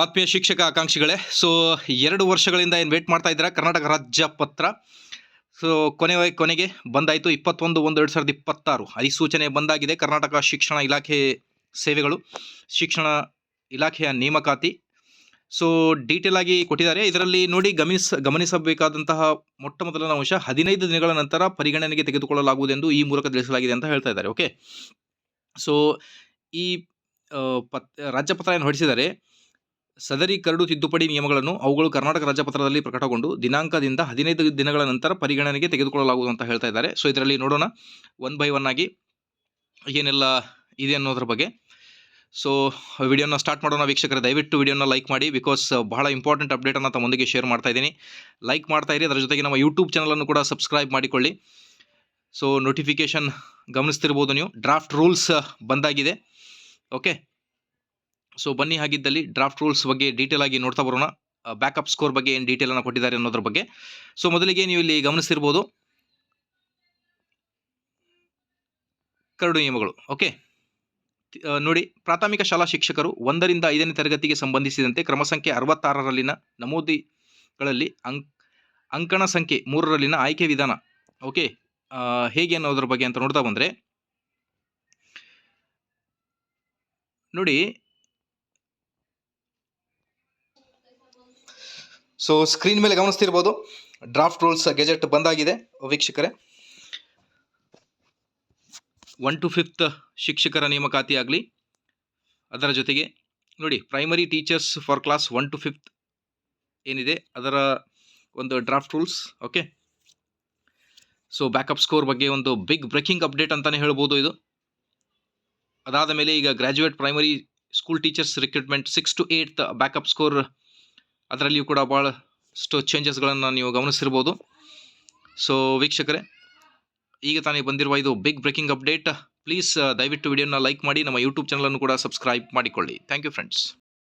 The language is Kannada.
ಆತ್ಮೀಯ ಶಿಕ್ಷಕ ಆಕಾಂಕ್ಷಿಗಳೇ, ಸೊ 2 ವರ್ಷಗಳಿಂದ ಏನು ವೇಟ್ ಮಾಡ್ತಾ ಇದ್ದೀರಾ ಕರ್ನಾಟಕ ರಾಜ್ಯ ಪತ್ರ. ಸೊ ಕೊನೆಗೆ ಬಂದಾಯಿತು 21/1/2026 ಅಧಿಸೂಚನೆ ಬಂದಾಗಿದೆ. ಕರ್ನಾಟಕ ಶಿಕ್ಷಣ ಇಲಾಖೆ ಸೇವೆಗಳು, ಶಿಕ್ಷಣ ಇಲಾಖೆಯ ನೇಮಕಾತಿ. ಸೊ ಡೀಟೇಲ್ ಆಗಿ ಕೊಟ್ಟಿದ್ದಾರೆ. ಇದರಲ್ಲಿ ನೋಡಿ ಗಮನಿಸಬೇಕಾದಂತಹ ಮೊಟ್ಟ ಮೊದಲನೇ ಅಂಶ 15 ದಿನಗಳ ನಂತರ ಪರಿಗಣನೆಗೆ ತೆಗೆದುಕೊಳ್ಳಲಾಗುವುದೆಂದು ಈ ಮೂಲಕ ತಿಳಿಸಲಾಗಿದೆ ಅಂತ ಹೇಳ್ತಾ ಇದ್ದಾರೆ. ಓಕೆ, ಸೊ ಈ ರಾಜ್ಯಪತ್ರ ಏನು ಹೊರಡಿಸಿದ್ದಾರೆ, ಸದರಿ ಕರಡು ತಿದ್ದುಪಡಿ ನಿಯಮಗಳನ್ನು ಅವುಗಳು ಕರ್ನಾಟಕ ರಾಜ್ಯಪತ್ರದಲ್ಲಿ ಪ್ರಕಟಗೊಂಡು ದಿನಾಂಕದಿಂದ 15 ದಿನಗಳ ನಂತರ ಪರಿಗಣನೆಗೆ ತೆಗೆದುಕೊಳ್ಳಲಾಗುವುದು ಅಂತ ಹೇಳ್ತಾ ಇದ್ದಾರೆ. ಸೊ ಇದರಲ್ಲಿ ನೋಡೋಣ ಒನ್ ಬೈ ಒನ್ ಆಗಿ ಏನೆಲ್ಲ ಇದೆ ಅನ್ನೋದ್ರ ಬಗ್ಗೆ. ಸೊ ವಿಡಿಯೋನ ಸ್ಟಾರ್ಟ್ ಮಾಡೋಣ. ವೀಕ್ಷಕರೇ, ದಯವಿಟ್ಟು ವಿಡಿಯೋನ ಲೈಕ್ ಮಾಡಿ, ಬಿಕಾಸ್ ಬಹಳ ಇಂಪಾರ್ಟೆಂಟ್ ಅಪ್ಡೇಟನ್ನು ತಮ್ಮೊಂದಿಗೆ ಶೇರ್ ಮಾಡ್ತಾ ಇದ್ದೀನಿ. ಲೈಕ್ ಮಾಡ್ತಾ ಇರಿ, ಅದರ ಜೊತೆಗೆ ನಮ್ಮ ಯೂಟ್ಯೂಬ್ ಚಾನಲನ್ನು ಕೂಡ ಸಬ್ಸ್ಕ್ರೈಬ್ ಮಾಡಿಕೊಳ್ಳಿ. ಸೊ ನೋಟಿಫಿಕೇಶನ್ ಗಮನಿಸ್ತಿರ್ಬೋದು ನೀವು. ಡ್ರಾಫ್ಟ್ ರೂಲ್ಸ್ ಬಂದಾಗಿದೆ. ಓಕೆ, ಸೊ ಬನ್ನಿ ಹಾಗಿದ್ದಲ್ಲಿ ಡ್ರಾಫ್ಟ್ ರೂಲ್ಸ್ ಬಗ್ಗೆ ಡೀಟೇಲ್ ಆಗಿ ನೋಡ್ತಾ ಬರೋಣ. ಬ್ಯಾಕಪ್ ಸ್ಕೋರ್ ಬಗ್ಗೆ ಏನು ಡೀಟೇಲ್ ಅನ್ನು ಕೊಟ್ಟಿದ್ದಾರೆ ಅನ್ನೋದ್ರ ಬಗ್ಗೆ. ಸೊ ಮೊದಲಿಗೆ ನೀವು ಇಲ್ಲಿ ಗಮನಿಸ್ತಿರ್ಬೋದು ಕರಡು ನಿಯಮಗಳು. ಓಕೆ, ನೋಡಿ, ಪ್ರಾಥಮಿಕ ಶಾಲಾ ಶಿಕ್ಷಕರು 1 ರಿಂದ 5ನೇ ತರಗತಿಗೆ ಸಂಬಂಧಿಸಿದಂತೆ ಕ್ರಮ ಸಂಖ್ಯೆ 66ರಲ್ಲಿನ ನಮೂದಿಗಳಲ್ಲಿ ಅಂಕಣ ಸಂಖ್ಯೆ 3ರಲ್ಲಿನ ಆಯ್ಕೆ ವಿಧಾನ ಓಕೆ ಹೇಗೆ ಅನ್ನೋದ್ರ ಬಗ್ಗೆ ಅಂತ ನೋಡ್ತಾ ಬಂದರೆ ನೋಡಿ, ಸೊ ಸ್ಕ್ರೀನ್ ಮೇಲೆ ಗಮನಿಸ್ತಿರ್ಬೋದು ಡ್ರಾಫ್ಟ್ ರೂಲ್ಸ್ ಗೆಜೆಟ್ ಬಂದಾಗಿದೆ ವೀಕ್ಷಕರೇ. 1 to 5th ಶಿಕ್ಷಕರ ನೇಮಕಾತಿ ಆಗಲಿ, ಅದರ ಜೊತೆಗೆ ನೋಡಿ primary teachers for class 1 to 5th ಏನಿದೆ ಅದರ ಒಂದು draft rules. Okay, so backup score ಬಗ್ಗೆ ಒಂದು ಬಿಗ್ ಬ್ರೇಕಿಂಗ್ ಅಪ್ಡೇಟ್ ಅಂತಲೇ ಹೇಳ್ಬೋದು ಇದು. ಅದಾದ ಮೇಲೆ ಈಗ graduate primary school teachers recruitment 6 to 8th backup score, ಅದರಲ್ಲಿಯೂ ಕೂಡ ಭಾಳಷ್ಟು ಚೇಂಜಸ್ಗಳನ್ನು ನೀವು ಗಮನಿಸಿರ್ಬೋದು. ಸೊ ವೀಕ್ಷಕರೇ, ಈಗ ತಾನೇ ಬಂದಿರುವ ಇದು ಬಿಗ್ ಬ್ರೇಕಿಂಗ್ ಅಪ್ಡೇಟ್. ಪ್ಲೀಸ್ ದಯವಿಟ್ಟು ವಿಡಿಯೋನ ಲೈಕ್ ಮಾಡಿ, ನಮ್ಮ ಯೂಟ್ಯೂಬ್ ಚಾನಲನ್ನು ಕೂಡ ಸಬ್ಸ್ಕ್ರೈಬ್ ಮಾಡಿಕೊಳ್ಳಿ. Thank you friends.